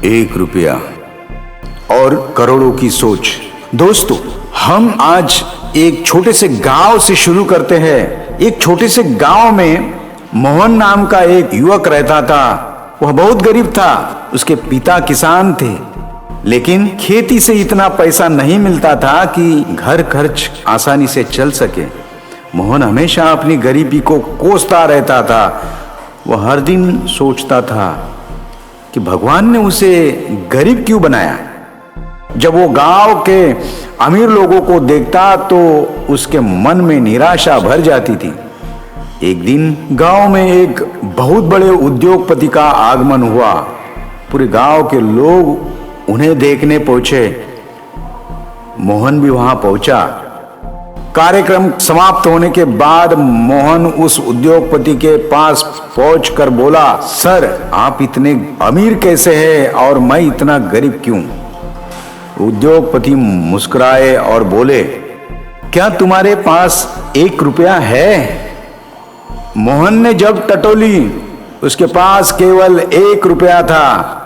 1 रुपया और करोड़ों की सोच। दोस्तों, हम आज एक छोटे से गांव से शुरू करते हैं। एक छोटे से गांव में मोहन नाम का एक युवक रहता था। वह बहुत गरीब था। उसके पिता किसान थे, लेकिन खेती से इतना पैसा नहीं मिलता था कि घर खर्च आसानी से चल सके। मोहन हमेशा अपनी गरीबी को कोसता रहता था। वह हर दिन सोचता था कि भगवान ने उसे गरीब क्यों बनाया। जब वो गांव के अमीर लोगों को देखता तो उसके मन में निराशा भर जाती थी। एक दिन गांव में एक बहुत बड़े उद्योगपति का आगमन हुआ। पूरे गांव के लोग उन्हें देखने पहुंचे। मोहन भी वहां पहुंचा। कार्यक्रम समाप्त होने के बाद मोहन उस उद्योगपति के पास पहुंचकर बोला, सर, आप इतने अमीर कैसे हैं और मैं इतना गरीब क्यों? उद्योगपति मुस्कुराए और बोले, क्या तुम्हारे पास 1 रुपया है? मोहन ने जब टटोली, उसके पास केवल 1 रुपया था।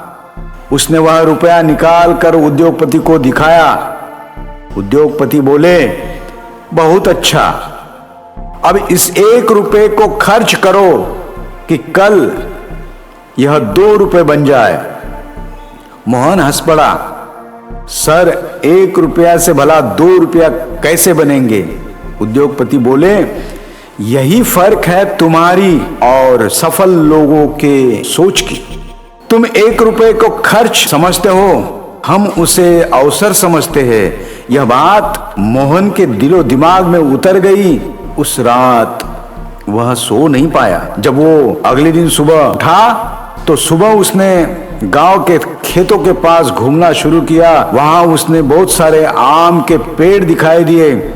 उसने वह रुपया निकाल कर उद्योगपति को दिखाया। उद्योगपति बोले, बहुत अच्छा, अब इस 1 रुपये को खर्च करो कि कल यह 2 रुपये बन जाए। मोहन हंस पड़ा, सर, 1 रुपया से भला 2 रुपया कैसे बनेंगे? उद्योगपति बोले, यही फर्क है तुम्हारी और सफल लोगों के सोच की। तुम 1 रुपये को खर्च समझते हो, हम उसे अवसर समझते हैं। यह बात मोहन के दिलो दिमाग में उतर गई। उस रात वह सो नहीं पाया। जब वो अगले दिन सुबह उठा तो सुबह उसने गांव के खेतों के पास घूमना शुरू किया। वहां उसने बहुत सारे आम के पेड़ दिखाई दिए।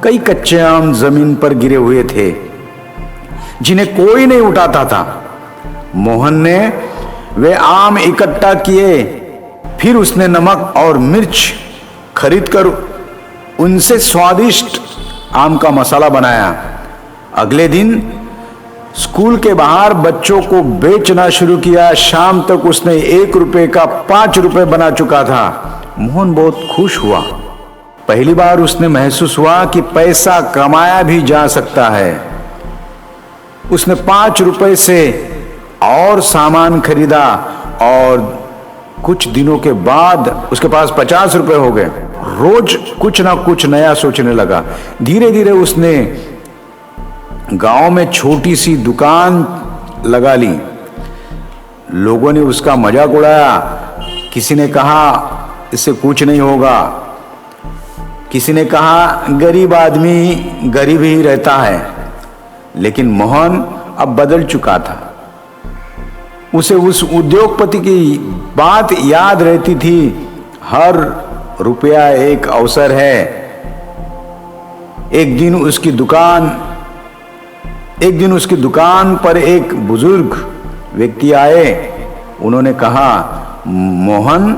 कई कच्चे आम जमीन पर गिरे हुए थे, जिन्हें कोई नहीं उठाता था। मोहन ने वे आम इकट्ठा किए। फिर उसने नमक और मिर्च खरीदकर उनसे स्वादिष्ट आम का मसाला बनाया। अगले दिन स्कूल के बाहर बच्चों को बेचना शुरू किया। शाम तक उसने 1 रुपये का 5 रुपये बना चुका था। मोहन बहुत खुश हुआ। पहली बार उसने महसूस हुआ कि पैसा कमाया भी जा सकता है। उसने 5 रुपये से और सामान खरीदा और कुछ दिनों के बाद उसके पास 50 रुपये हो गए। रोज कुछ ना कुछ नया सोचने लगा। धीरे धीरे उसने गांव में छोटी सी दुकान लगा ली। लोगों ने उसका मजाक उड़ाया। किसी ने कहा, इससे कुछ नहीं होगा। किसी ने कहा, गरीब आदमी गरीब ही रहता है। लेकिन मोहन अब बदल चुका था। उसे उस उद्योगपति की बात याद रहती थी, हर रुपया एक अवसर है। एक दिन उसकी दुकान पर एक बुजुर्ग व्यक्ति आए। उन्होंने कहा, मोहन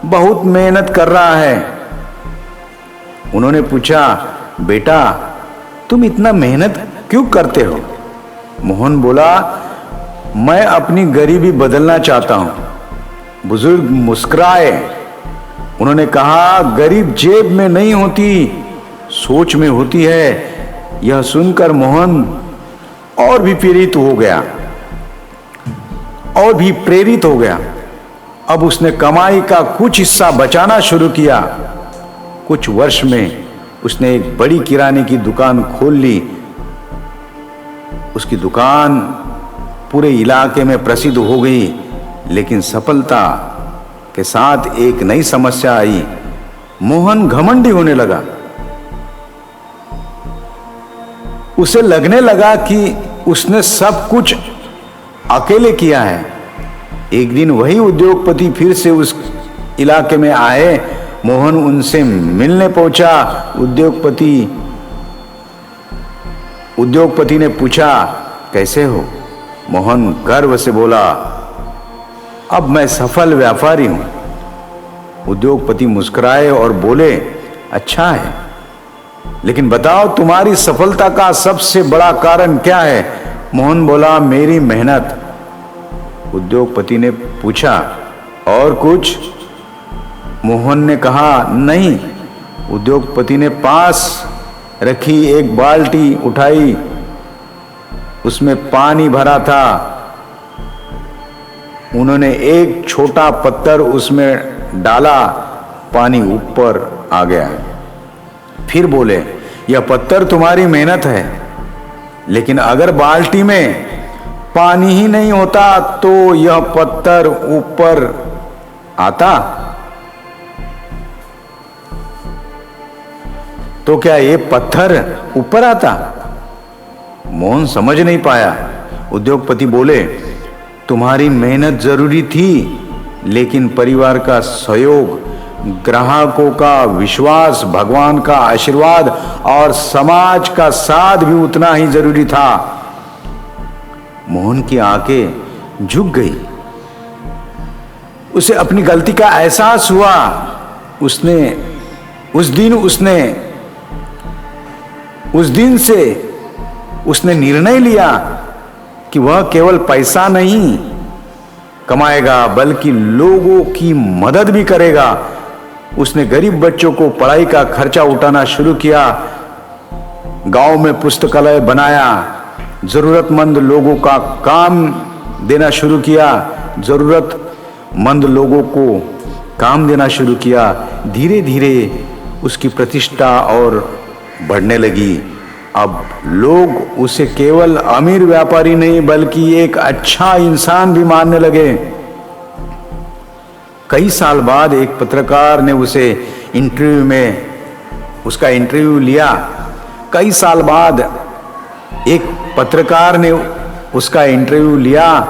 बहुत मेहनत कर रहा है। उन्होंने पूछा, बेटा, तुम इतना मेहनत क्यों करते हो? मोहन बोला, मैं अपनी गरीबी बदलना चाहता हूं। बुजुर्ग मुस्कुराए। उन्होंने कहा, गरीब जेब में नहीं होती, सोच में होती है। यह सुनकर मोहन और भी प्रेरित हो गया। अब उसने कमाई का कुछ हिस्सा बचाना शुरू किया। कुछ वर्ष में उसने एक बड़ी किराने की दुकान खोल ली। उसकी दुकान पूरे इलाके में प्रसिद्ध हो गई। लेकिन सफलता के साथ एक नई समस्या आई। मोहन घमंडी होने लगा। उसे लगने लगा कि उसने सब कुछ अकेले किया है। एक दिन वही उद्योगपति फिर से उस इलाके में आए। मोहन उनसे मिलने पहुंचा। उद्योगपति ने पूछा, कैसे हो? मोहन गर्व से बोला, अब मैं सफल व्यापारी हूं। उद्योगपति मुस्कुराए और बोले, अच्छा है, लेकिन बताओ तुम्हारी सफलता का सबसे बड़ा कारण क्या है? मोहन बोला, मेरी मेहनत। उद्योगपति ने पूछा, और कुछ? मोहन ने कहा, नहीं। उद्योगपति ने पास रखी एक बाल्टी उठाई, उसमें पानी भरा था। उन्होंने एक छोटा पत्थर उसमें डाला, पानी ऊपर आ गया। फिर बोले, यह पत्थर तुम्हारी मेहनत है, लेकिन अगर बाल्टी में पानी ही नहीं होता तो यह पत्थर ऊपर आता? तो क्या ये पत्थर ऊपर आता? मोहन समझ नहीं पाया। उद्योगपति बोले, तुम्हारी मेहनत जरूरी थी, लेकिन परिवार का सहयोग, ग्राहकों का विश्वास, भगवान का आशीर्वाद और समाज का साथ भी उतना ही जरूरी था। मोहन की आंखें झुक गई। उसे अपनी गलती का एहसास हुआ। उस दिन से उसने निर्णय लिया कि वह केवल पैसा नहीं कमाएगा, बल्कि लोगों की मदद भी करेगा। उसने गरीब बच्चों को पढ़ाई का खर्चा उठाना शुरू किया, गांव में पुस्तकालय बनाया, जरूरतमंद लोगों का काम देना शुरू किया, जरूरतमंद लोगों को काम देना शुरू किया। धीरे धीरे उसकी प्रतिष्ठा और बढ़ने लगी। अब लोग उसे केवल अमीर व्यापारी नहीं, बल्कि एक अच्छा इंसान भी मानने लगे। कई साल बाद एक पत्रकार ने उसका इंटरव्यू लिया। कई साल बाद एक पत्रकार ने उसका इंटरव्यू लिया।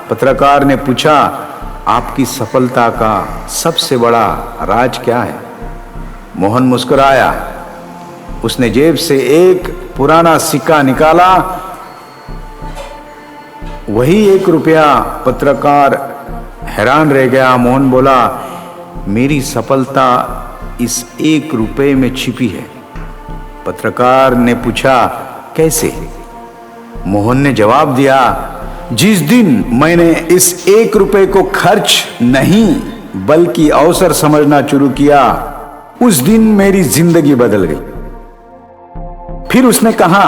पत्रकार ने पूछा, आपकी सफलता का सबसे बड़ा राज क्या है? मोहन मुस्कुराया। उसने जेब से एक पुराना सिक्का निकाला। वही 1 रुपया। पत्रकार हैरान रह गया। मोहन बोला, मेरी सफलता इस 1 रुपये में छिपी है। पत्रकार ने पूछा, कैसे? मोहन ने जवाब दिया, जिस दिन मैंने इस 1 रुपये को खर्च नहीं बल्कि अवसर समझना शुरू किया, उस दिन मेरी जिंदगी बदल गई। फिर उसने कहा,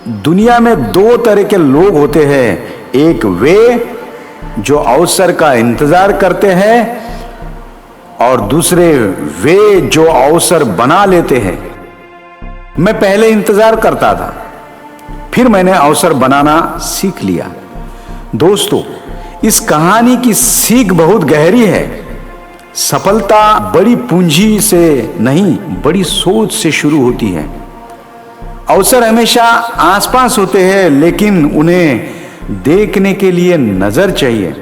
दुनिया में 2 तरह के लोग होते हैं। एक वे जो अवसर का इंतजार करते हैं, और दूसरे वे जो अवसर बना लेते हैं। मैं पहले इंतजार करता था, फिर मैंने अवसर बनाना सीख लिया। दोस्तों, इस कहानी की सीख बहुत गहरी है। सफलता बड़ी पूंजी से नहीं, बड़ी सोच से शुरू होती है। अवसर हमेशा आसपास होते हैं, लेकिन उन्हें देखने के लिए नजर चाहिए।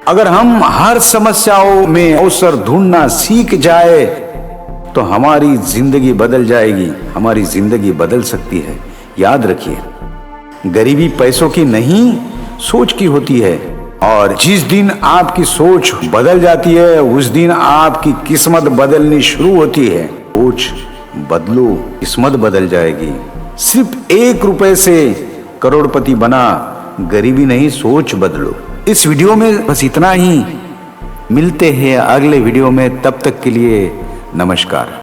अगर हम हर समस्याओं में अवसर ढूंढना सीख जाए तो हमारी जिंदगी बदल जाएगी। हमारी जिंदगी बदल सकती है। याद रखिए, गरीबी पैसों की नहीं, सोच की होती है। और जिस दिन आपकी सोच बदल जाती है, उस दिन आपकी किस्मत बदलनी शुरू होती है। सोच बदलो, किस्मत बदल जाएगी। सिर्फ 1 रुपए से करोड़पति बना, गरीबी नहीं, सोच बदलो। इस वीडियो में बस इतना ही। मिलते हैं अगले वीडियो में, तब तक के लिए नमस्कार।